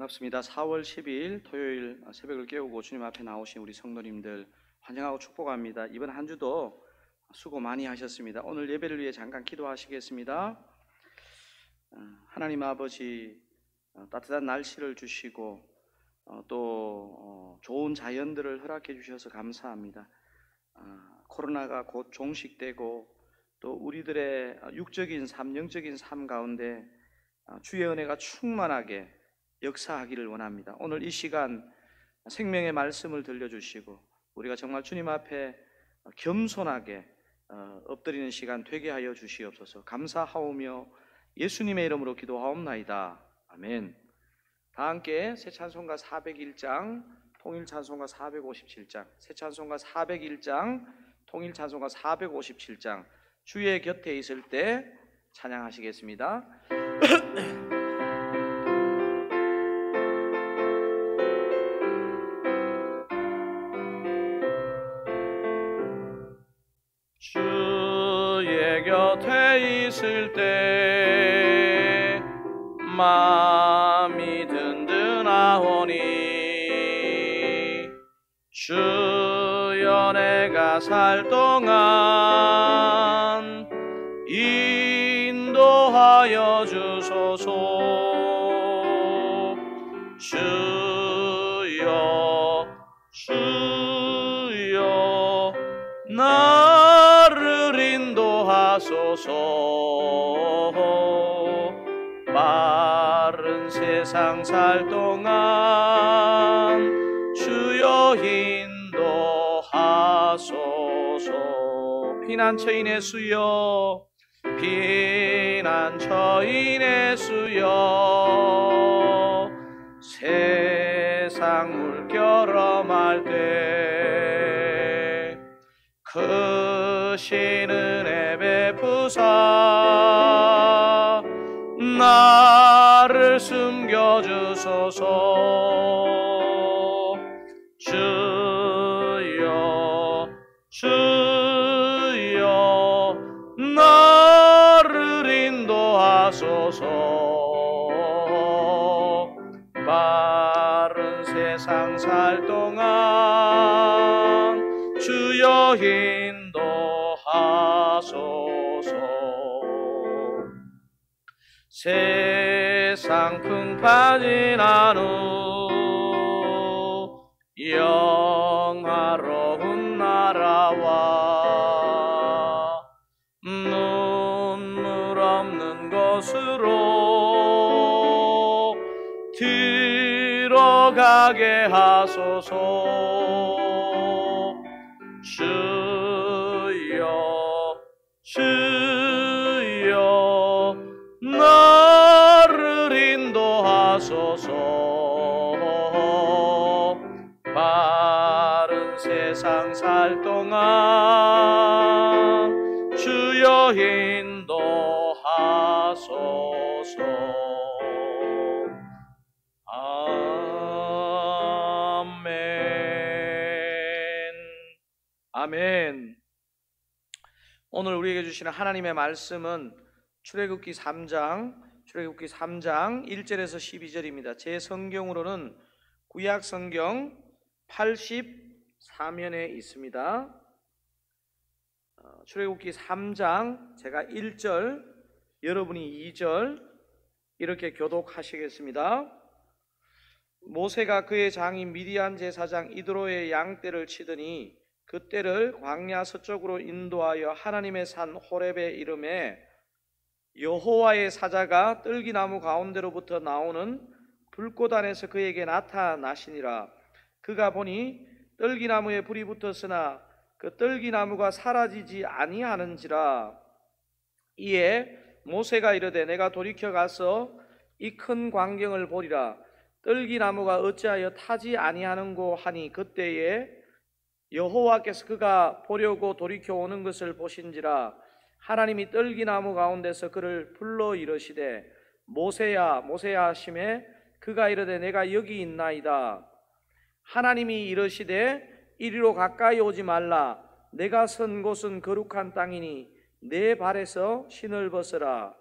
반갑습니다. 4월 10일 토요일 새벽을 깨우고 주님 앞에 나오신 우리 성도님들 환영하고 축복합니다. 이번 한 주도 수고 많이 하셨습니다. 오늘 예배를 위해 잠깐 기도하시겠습니다. 하나님 아버지, 따뜻한 날씨를 주시고 또 좋은 자연들을 허락해 주셔서 감사합니다. 코로나가 곧 종식되고 또 우리들의 육적인 삶, 영적인 삶 가운데 주의 은혜가 충만하게 역사하기를 원합니다. 오늘 이 시간 생명의 말씀을 들려주시고 우리가 정말 주님 앞에 겸손하게 엎드리는 시간 되게 하여 주시옵소서. 감사하오며 예수님의 이름으로 기도하옵나이다. 아멘. 다 함께 새 찬송가 401장, 통일 찬송가 457장, 새 찬송가 401장, 통일 찬송가 457장 주의 곁에 있을 때 찬양하시겠습니다. 주의 곁에 있을 때 마음이 든든하오니 주여 내가 살 동안 인도하여 주소서. 주여 나를 인도하소서. 빠른 세상 살 동안 주여 인도하소서. 피난처인의 수여, 피난처인의 수여, 세상 물결엄할 때 크신 은혜 베푸사 나를 숨겨주소서. 주여 나를 인도하소서. 빠른 세상 살 동안 주여 인도하소서. 세상 풍파 지난 후 영화로운 나라와 눈물 없는 곳으로 들어가게 하소서. 주여 나를 인도하소서. 빠른 세상 살 동안 주여 인도하소서. 아멘. 오늘 우리에게 주시는 하나님의 말씀은 출애굽기 3장 1절에서 12절입니다. 제 성경으로는 구약 성경 84면에 있습니다. 출애굽기 3장 제가 1절, 여러분이 2절 이렇게 교독하시겠습니다. 모세가 그의 장인 미디안 제사장 이드로의 양떼를 치더니 그 떼를 광야 서쪽으로 인도하여 하나님의 산 호렙에 이르매 여호와의 사자가 떨기나무 가운데로부터 나오는 불꽃 안에서 그에게 나타나시니라. 그가 보니 떨기나무에 불이 붙었으나 그 떨기나무가 사라지지 아니하는지라. 이에 모세가 이르되 내가 돌이켜 가서 이 큰 광경을 보리라. 떨기나무가 어찌하여 타지 아니하는고 하니 그때에 여호와께서 그가 보려고 돌이켜 오는 것을 보신지라. 하나님이 떨기나무 가운데서 그를 불러 이르시되 모세야 모세야 하시매 그가 이르되 내가 여기 있나이다. 하나님이 이르시되 이리로 가까이 오지 말라. 내가 선 곳은 거룩한 땅이니 내 발에서 신을 벗으라.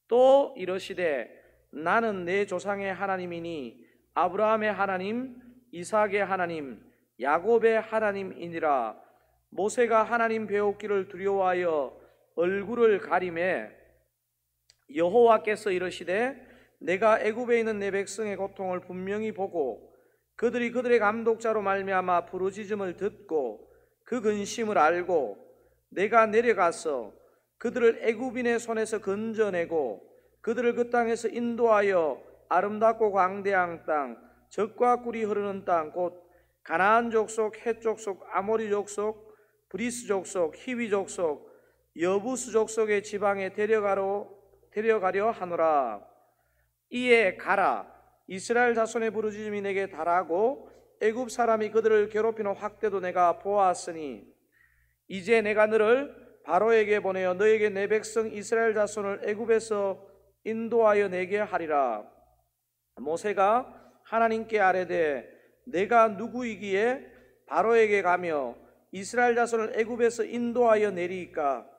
또 이르시되 나는 내 조상의 하나님이니 아브라함의 하나님, 이삭의 하나님, 야곱의 하나님이니라. 모세가 하나님 배우기를 두려워하여 얼굴을 가리매 여호와께서 이르시되 내가 애굽에 있는 내 백성의 고통을 분명히 보고 그들이 그들의 감독자로 말미암아 부르짖음을 듣고 그 근심을 알고 내가 내려가서 그들을 애굽인의 손에서 건져내고 그들을 그 땅에서 인도하여 아름답고 광대한 땅, 젖과 꿀이 흐르는 땅, 곧 가나안 족속, 헷 족속, 아모리 족속, 브리스 족속, 히위 족속, 여부스 족속의 지방에 데려가려 하노라. 이에 가라. 이스라엘 자손의 부르짖음이 내게 달하고 애굽 사람이 그들을 괴롭히는 확대도 내가 보았으니 이제 내가 너를 바로에게 보내어 너에게 내 백성 이스라엘 자손을 애굽에서 인도하여 내게 하리라. 모세가 하나님께 아뢰되 내가 누구이기에 바로에게 가며 이스라엘 자손을 애굽에서 인도하여 내리이까?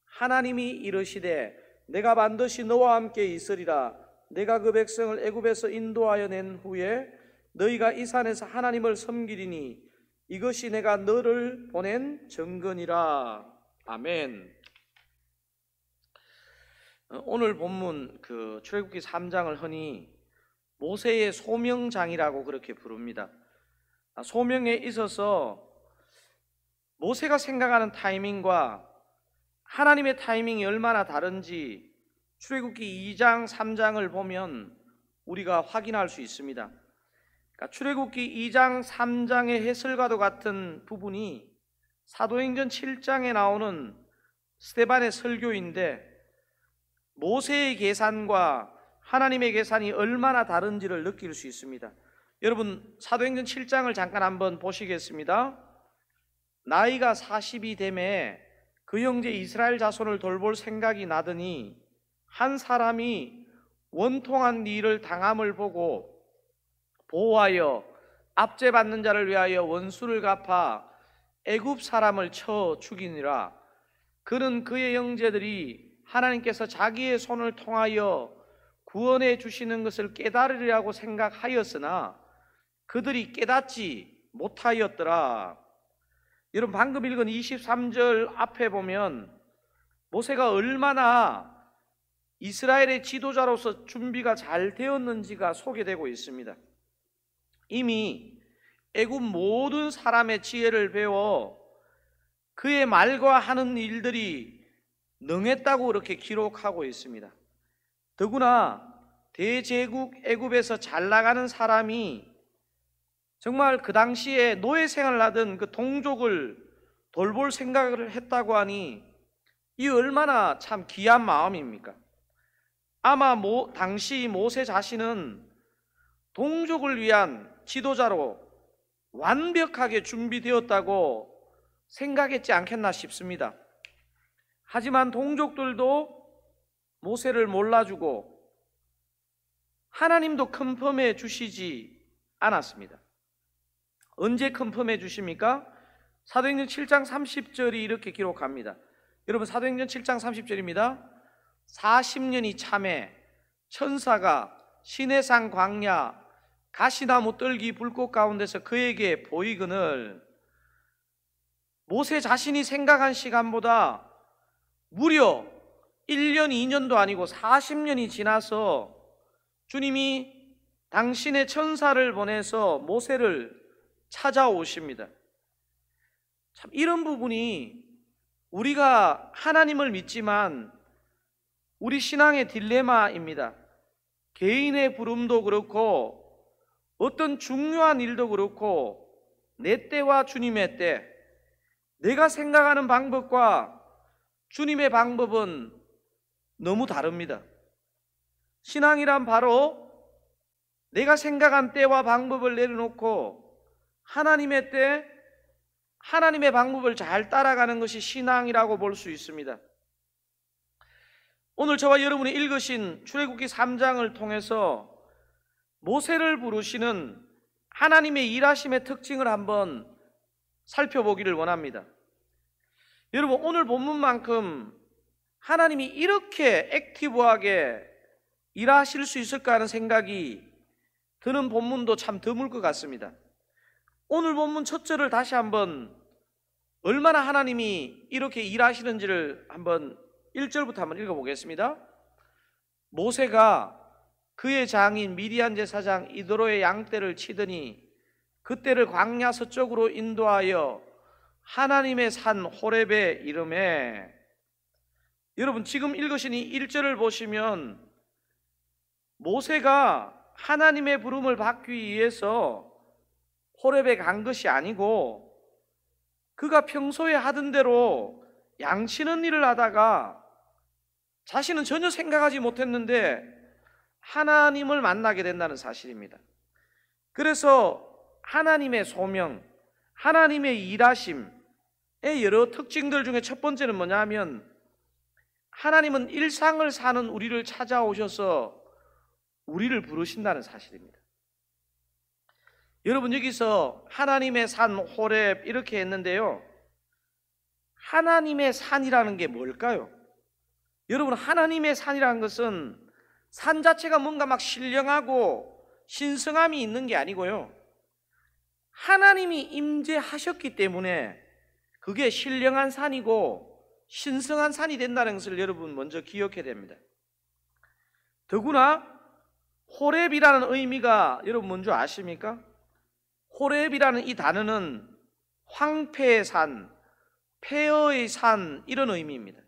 하나님이 이르시되 내가 반드시 너와 함께 있으리라. 내가 그 백성을 애굽에서 인도하여 낸 후에 너희가 이 산에서 하나님을 섬기리니 이것이 내가 너를 보낸 증거니라. 아멘. 오늘 본문 출애굽기 3장을 흔히 모세의 소명장이라고 그렇게 부릅니다. 소명에 있어서 모세가 생각하는 타이밍과 하나님의 타이밍이 얼마나 다른지 출애굽기 2장, 3장을 보면 우리가 확인할 수 있습니다. 그러니까 출애굽기 2장, 3장의 해설과도 같은 부분이 사도행전 7장에 나오는 스데반의 설교인데 모세의 계산과 하나님의 계산이 얼마나 다른지를 느낄 수 있습니다. 여러분 사도행전 7장을 잠깐 한번 보시겠습니다. 나이가 40이 되매 그 형제 이스라엘 자손을 돌볼 생각이 나더니 한 사람이 원통한 일을 당함을 보고 보호하여 압제받는 자를 위하여 원수를 갚아 애굽 사람을 쳐 죽이니라. 그는 그의 형제들이 하나님께서 자기의 손을 통하여 구원해 주시는 것을 깨달으리라고 생각하였으나 그들이 깨닫지 못하였더라. 여러분 방금 읽은 23절 앞에 보면 모세가 얼마나 이스라엘의 지도자로서 준비가 잘 되었는지가 소개되고 있습니다. 이미 애굽 모든 사람의 지혜를 배워 그의 말과 하는 일들이 능했다고 그렇게 기록하고 있습니다. 더구나 대제국 애굽에서 잘 나가는 사람이 정말 그 당시에 노예 생활을 하던 그 동족을 돌볼 생각을 했다고 하니 이 얼마나 참 귀한 마음입니까? 아마 당시 모세 자신은 동족을 위한 지도자로 완벽하게 준비되었다고 생각했지 않겠나 싶습니다. 하지만 동족들도 모세를 몰라주고 하나님도 컨펌해 주시지 않았습니다. 언제 컨펌해 주십니까? 사도행전 7장 30절이 이렇게 기록합니다. 여러분 사도행전 7장 30절입니다. 40년이 참에 천사가 시내산 광야 가시나무 떨기 불꽃 가운데서 그에게 보이거늘 모세 자신이 생각한 시간보다 무려 1년 2년도 아니고 40년이 지나서 주님이 당신의 천사를 보내서 모세를 찾아오십니다. 참 이런 부분이 우리가 하나님을 믿지만 우리 신앙의 딜레마입니다. 개인의 부름도 그렇고 어떤 중요한 일도 그렇고 내 때와 주님의 때, 내가 생각하는 방법과 주님의 방법은 너무 다릅니다. 신앙이란 바로 내가 생각한 때와 방법을 내려놓고 하나님의 때, 하나님의 방법을 잘 따라가는 것이 신앙이라고 볼 수 있습니다. 오늘 저와 여러분이 읽으신 출애굽기 3장을 통해서 모세를 부르시는 하나님의 일하심의 특징을 한번 살펴보기를 원합니다. 여러분 오늘 본문만큼 하나님이 이렇게 액티브하게 일하실 수 있을까 하는 생각이 드는 본문도 참 드물 것 같습니다. 오늘 본문 첫 절을 다시 한번 얼마나 하나님이 이렇게 일하시는지를 한번 1절부터 한번 읽어보겠습니다. 모세가 그의 장인 미디안 제사장 이드로의 양떼를 치더니 그떼를 광야 서쪽으로 인도하여 하나님의 산 호렙에 이르매. 여러분 지금 읽으신 이 1절을 보시면 모세가 하나님의 부름을 받기 위해서 호렙에 간 것이 아니고 그가 평소에 하던 대로 양치는 일을 하다가 자신은 전혀 생각하지 못했는데 하나님을 만나게 된다는 사실입니다. 그래서 하나님의 소명, 하나님의 일하심의 여러 특징들 중에 첫 번째는 뭐냐 하면 하나님은 일상을 사는 우리를 찾아오셔서 우리를 부르신다는 사실입니다. 여러분 여기서 하나님의 산 호렙 이렇게 했는데요, 하나님의 산이라는 게 뭘까요? 여러분 하나님의 산이라는 것은 산 자체가 뭔가 막 신령하고 신성함이 있는 게 아니고요, 하나님이 임재하셨기 때문에 그게 신령한 산이고 신성한 산이 된다는 것을 여러분 먼저 기억해야 됩니다. 더구나 호렙이라는 의미가 여러분 뭔지 아십니까? 호렙이라는 이 단어는 황폐의 산, 폐허의 산 이런 의미입니다.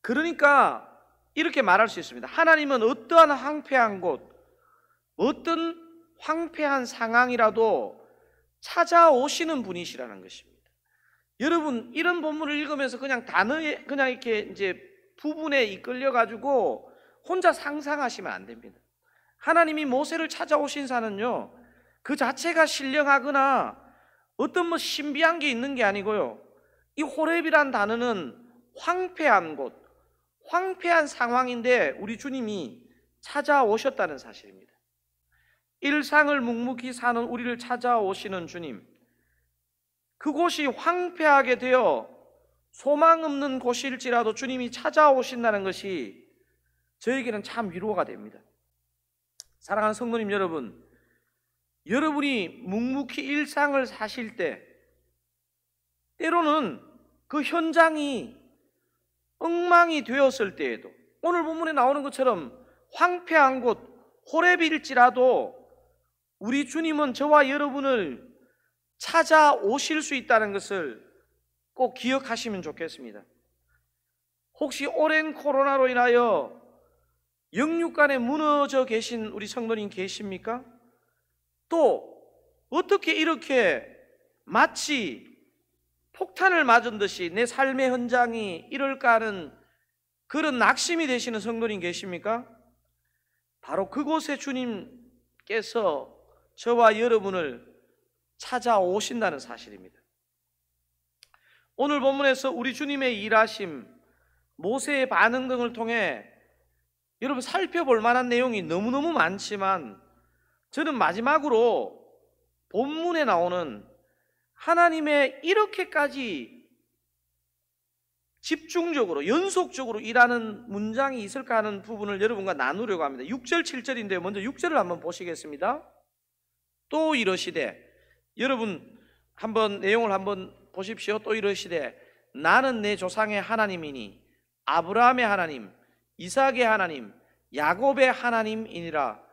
그러니까 이렇게 말할 수 있습니다. 하나님은 어떠한 황폐한 곳, 어떤 황폐한 상황이라도 찾아오시는 분이시라는 것입니다. 여러분 이런 본문을 읽으면서 그냥 단어에 그냥 이렇게 이제 부분에 이끌려 가지고 혼자 상상하시면 안 됩니다. 하나님이 모세를 찾아오신 산은요, 그 자체가 신령하거나 어떤 뭐 신비한 게 있는 게 아니고요, 이 호렙이란 단어는 황폐한 곳, 황폐한 상황인데 우리 주님이 찾아오셨다는 사실입니다. 일상을 묵묵히 사는 우리를 찾아오시는 주님, 그곳이 황폐하게 되어 소망 없는 곳일지라도 주님이 찾아오신다는 것이 저에게는 참 위로가 됩니다. 사랑하는 성도님 여러분, 여러분이 묵묵히 일상을 사실 때 때로는 그 현장이 엉망이 되었을 때에도 오늘 본문에 나오는 것처럼 황폐한 곳 호렙일지라도 우리 주님은 저와 여러분을 찾아오실 수 있다는 것을 꼭 기억하시면 좋겠습니다. 혹시 오랜 코로나로 인하여 영육간에 무너져 계신 우리 성도님 계십니까? 또 어떻게 이렇게 마치 폭탄을 맞은 듯이 내 삶의 현장이 이럴까 하는 그런 낙심이 되시는 성도님 계십니까? 바로 그곳에 주님께서 저와 여러분을 찾아오신다는 사실입니다. 오늘 본문에서 우리 주님의 일하심, 모세의 반응 등을 통해 여러분 살펴볼 만한 내용이 너무너무 많지만 저는 마지막으로 본문에 나오는 하나님의 이렇게까지 집중적으로 연속적으로 일하는 문장이 있을까 하는 부분을 여러분과 나누려고 합니다. 6절 7절인데요 먼저 6절을 한번 보시겠습니다. 또 이러시되, 여러분 한번 내용을 한번 보십시오. 또 이러시되 나는 내 조상의 하나님이니 아브라함의 하나님, 이삭의 하나님, 야곱의 하나님이니라.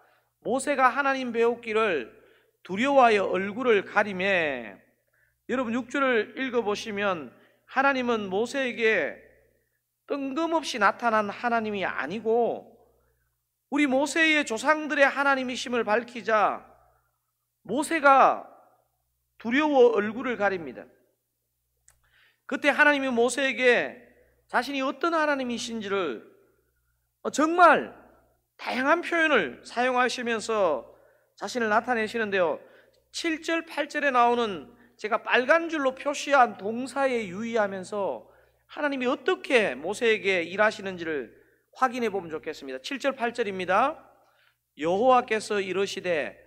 모세가 하나님 배웠기를 두려워하여 얼굴을 가리매. 여러분 6절을 읽어보시면 하나님은 모세에게 뜬금없이 나타난 하나님이 아니고 우리 모세의 조상들의 하나님이심을 밝히자 모세가 두려워 얼굴을 가립니다. 그때 하나님이 모세에게 자신이 어떤 하나님이신지를 정말 다양한 표현을 사용하시면서 자신을 나타내시는데요, 7절 8절에 나오는 제가 빨간 줄로 표시한 동사에 유의하면서 하나님이 어떻게 모세에게 일하시는지를 확인해 보면 좋겠습니다. 7절 8절입니다. 여호와께서 이르시되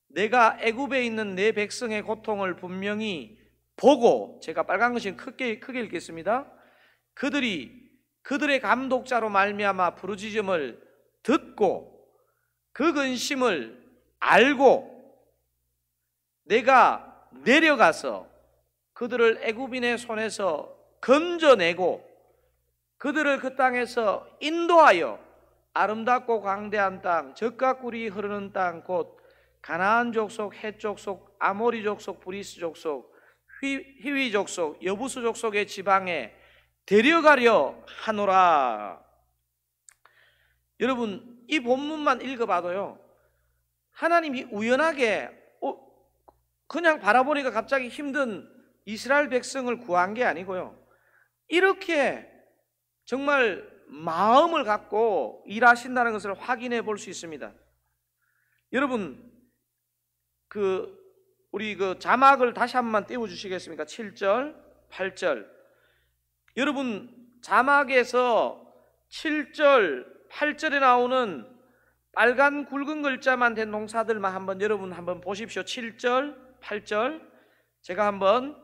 내가 애굽에 있는 내 백성의 고통을 분명히 보고, 제가 빨간 것이 크게 읽겠습니다. 그들의 감독자로 말미암아 부르짖음을 듣고 그 근심을 알고 내가 내려가서 그들을 애굽인의 손에서 건져내고 그들을 그 땅에서 인도하여 아름답고 광대한 땅, 젖과 꿀이 흐르는 땅, 곧 가나안 족속, 헷 족속, 아모리 족속, 브리스 족속, 히위 족속, 여부수 족속의 지방에 데려가려 하노라. 여러분, 이 본문만 읽어봐도요, 하나님이 우연하게 그냥 바라보니까 갑자기 힘든 이스라엘 백성을 구한 게 아니고요, 이렇게 정말 마음을 갖고 일하신다는 것을 확인해 볼 수 있습니다. 여러분, 우리 자막을 다시 한 번만 띄워 주시겠습니까? 7절, 8절. 여러분, 자막에서 7절, 8절에 나오는 빨간 굵은 글자만 된 동사들만 여러분 한번 보십시오. 7절, 8절. 제가 한번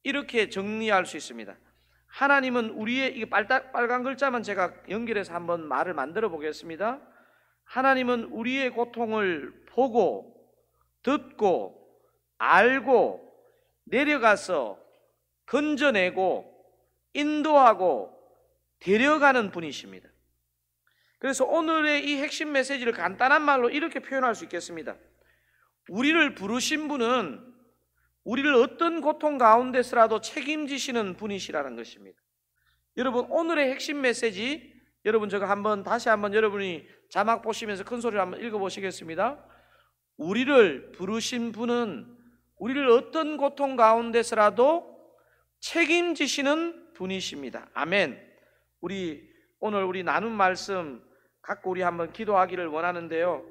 이렇게 정리할 수 있습니다. 하나님은 우리의, 이게 빨간 글자만 제가 연결해서 한번 말을 만들어 보겠습니다. 하나님은 우리의 고통을 보고 듣고 알고 내려가서 건져내고 인도하고 데려가는 분이십니다. 그래서 오늘의 이 핵심 메시지를 간단한 말로 이렇게 표현할 수 있겠습니다. 우리를 부르신 분은 우리를 어떤 고통 가운데서라도 책임지시는 분이시라는 것입니다. 여러분, 오늘의 핵심 메시지, 여러분 제가 다시 한번 여러분이 자막 보시면서 큰 소리로 한번 읽어보시겠습니다. 우리를 부르신 분은 우리를 어떤 고통 가운데서라도 책임지시는 분이십니다. 아멘. 오늘 우리 나눈 말씀 갖고 우리 한번 기도하기를 원하는데요,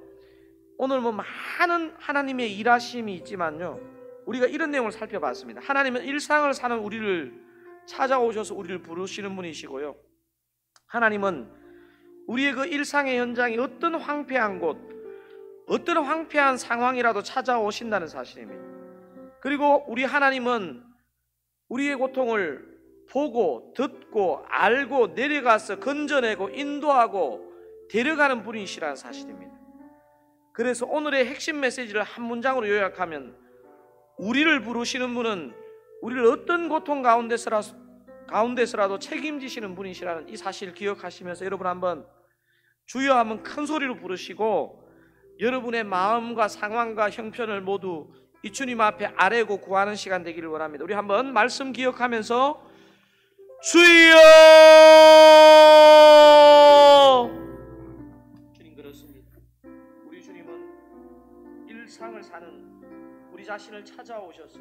오늘 많은 하나님의 일하심이 있지만요, 우리가 이런 내용을 살펴봤습니다. 하나님은 일상을 사는 우리를 찾아오셔서 우리를 부르시는 분이시고요, 하나님은 우리의 그 일상의 현장이 어떤 황폐한 곳, 어떤 황폐한 상황이라도 찾아오신다는 사실입니다. 그리고 우리 하나님은 우리의 고통을 보고 듣고 알고 내려가서 건져내고 인도하고 데려가는 분이시라는 사실입니다. 그래서 오늘의 핵심 메시지를 한 문장으로 요약하면, 우리를 부르시는 분은 우리를 어떤 고통 가운데서라도 책임지시는 분이시라는 이 사실을 기억하시면서 여러분 한번 주여 한번 큰 소리로 부르시고 여러분의 마음과 상황과 형편을 모두 이 주님 앞에 아뢰고 구하는 시간 되기를 원합니다. 우리 한번 말씀 기억하면서 주여! 주님, 그렇습니다. 우리 주님은 일상을 사는 우리 자신을 찾아오셔서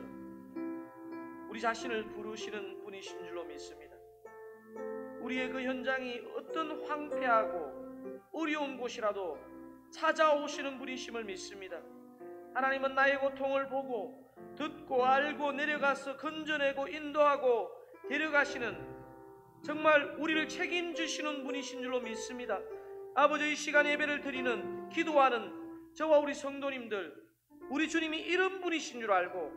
우리 자신을 부르시는 분이신 줄로 믿습니다. 우리의 그 현장이 어떤 황폐하고 어려운 곳이라도 찾아오시는 분이심을 믿습니다. 하나님은 나의 고통을 보고 듣고 알고 내려가서 건져내고 인도하고 데려가시는, 정말 우리를 책임지시는 분이신 줄로 믿습니다. 아버지, 이 시간 예배를 드리는, 기도하는 저와 우리 성도님들, 우리 주님이 이런 분이신 줄 알고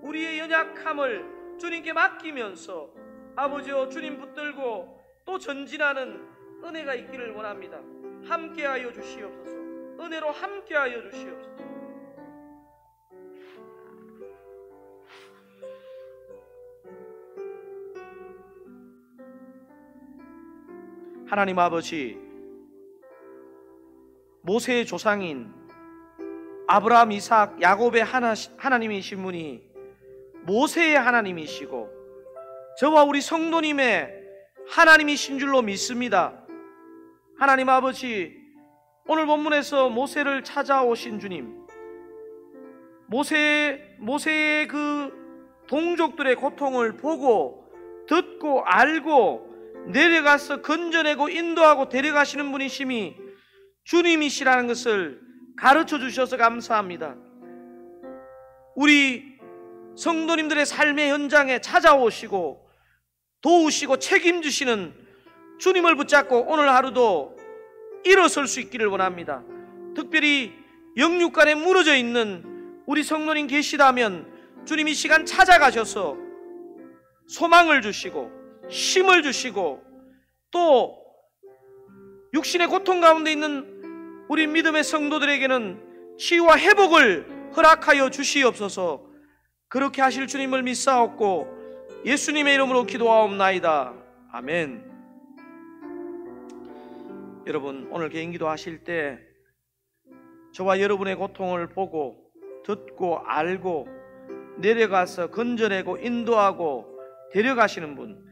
우리의 연약함을 주님께 맡기면서 아버지여 주님 붙들고 또 전진하는 은혜가 있기를 원합니다. 함께하여 주시옵소서. 은혜로 함께하여 주시옵소서. 하나님 아버지, 모세의 조상인 아브라함, 이삭, 야곱의 하나님이신 분이 모세의 하나님이시고 저와 우리 성도님의 하나님이신 줄로 믿습니다. 하나님 아버지, 오늘 본문에서 모세를 찾아오신 주님, 모세의 그 동족들의 고통을 보고 듣고 알고 내려가서 건져내고 인도하고 데려가시는 분이심이 주님이시라는 것을 가르쳐 주셔서 감사합니다. 우리 성도님들의 삶의 현장에 찾아오시고 도우시고 책임지시는 주님을 붙잡고 오늘 하루도 일어설 수 있기를 원합니다. 특별히 영육간에 무너져 있는 우리 성도님 계시다면 주님 이 시간 찾아가셔서 소망을 주시고 힘을 주시고 또 육신의 고통 가운데 있는 우리 믿음의 성도들에게는 치유와 회복을 허락하여 주시옵소서. 그렇게 하실 주님을 믿사옵고 예수님의 이름으로 기도하옵나이다. 아멘. 여러분, 오늘 개인기도 하실 때 저와 여러분의 고통을 보고 듣고 알고 내려가서 건져내고 인도하고 데려가시는 분,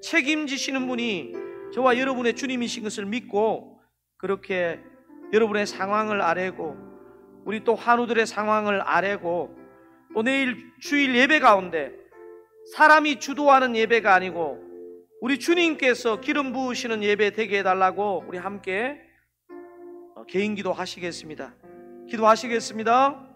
책임지시는 분이 저와 여러분의 주님이신 것을 믿고 그렇게 여러분의 상황을 아뢰고 우리 또 환우들의 상황을 아뢰고 또 내일 주일 예배 가운데 사람이 주도하는 예배가 아니고 우리 주님께서 기름 부으시는 예배 되게 해달라고 우리 함께 개인기도 하시겠습니다. 기도하시겠습니다.